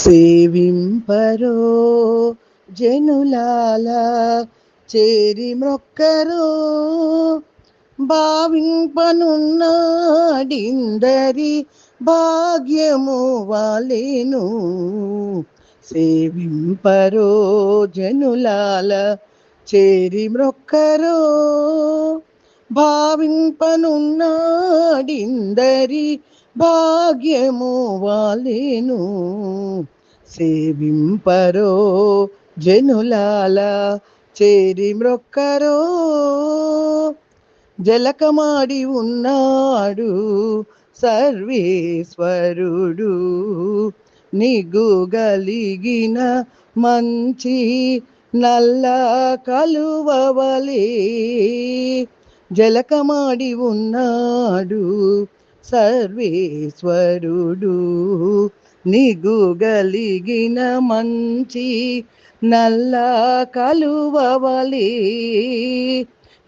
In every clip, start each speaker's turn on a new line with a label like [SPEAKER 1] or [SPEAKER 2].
[SPEAKER 1] సేవింపరో జనులాల చేరి మ్రొక్కరో భావింపనున్నాడిందరి భాగ్యము వాలేను. సేవింపరో జనులాల చేరి మ్రొక్కరో భావింపనున్నాడిందరి భాగ్యము వాలేను. సేవింపరో జనులాల చేరి మ్రొక్కరో జలకమాడి ఉన్నాడు సర్వేశ్వరుడు, నిగుగలిగిన మంచి నల్ల కలువవలే. జలకమాడి ఉన్నాడు సర్వేశ్వరుడు, నిగుగలిగిన మంచి నల్ల కలువవలే.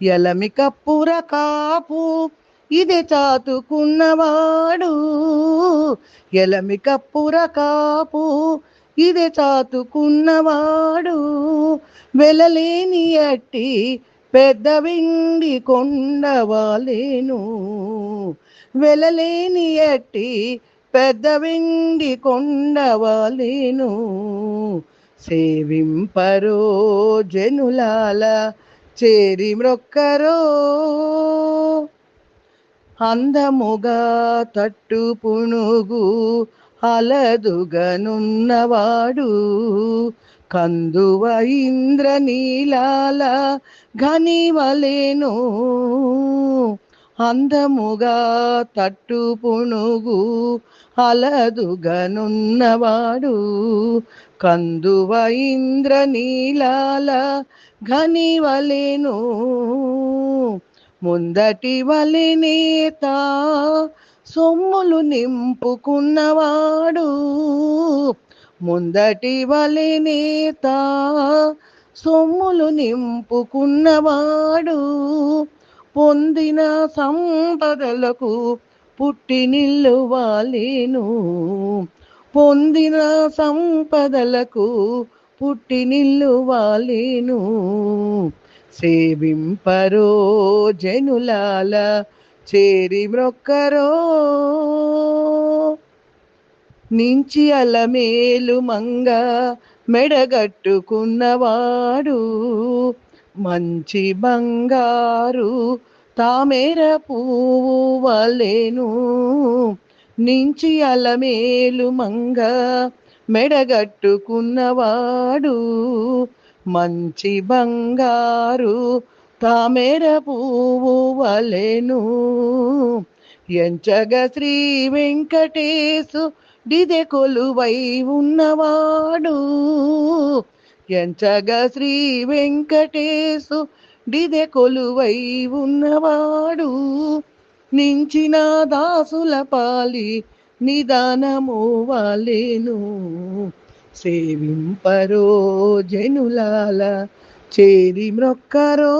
[SPEAKER 1] ఎలమి కప్పుర కాపు ఇదే చాతుకున్నవాడు, ఎలమి కప్పుర కాపు ఇదే చాతుకున్నవాడు. వెలలేని అట్టి పెద్ద వెండి కొండవాలేను, వెలలేని అట్టి పెద్ద వెండి కొండవాలేను. సేవింపరో జనులాల చేరి మ్రొక్కరో అందముగా తట్టు పునుగు అలదుగనున్నవాడు, కందువ ఇంద్రనీలాల ఘనివలేను. అందముగా తట్టు పునుగు అలదుగనున్నవాడు, కందువ ఇంద్రనీలాల ఘనివలేను. ముందటి వలెనేత సొమ్ములు నింపుకున్నవాడు, ముందటి వలెనేత సొమ్ములు నింపుకున్నవాడు. పొందిన సంపదలకు పుట్టినిల్లు వాలేను, పొందిన సంపదలకు పుట్టినిల్లు వాలేను. సేవింపరో జనులాల చేరి మ్రొక్కరో నించి అలమేలు మంగ మెడగట్టుకున్నవాడు, మంచి బంగారు తామేర పువ్వు వలెను. నించి అలమేలు మంగ మెడగట్టుకున్నవాడు, మంచి బంగారు తామేర పువ్వు వలెను. ఎంచగ శ్రీ వెంకటేశు డిదె కొలువై ఉన్నవాడు, ఎంచగ శ్రీ వెంకటేశు డిదె కొలువై ఉన్నవాడు. నించిన దాసుల పాలి నిదానము వాలేను. సేవింపరో జనులాల చేరి మ్రొక్కరో.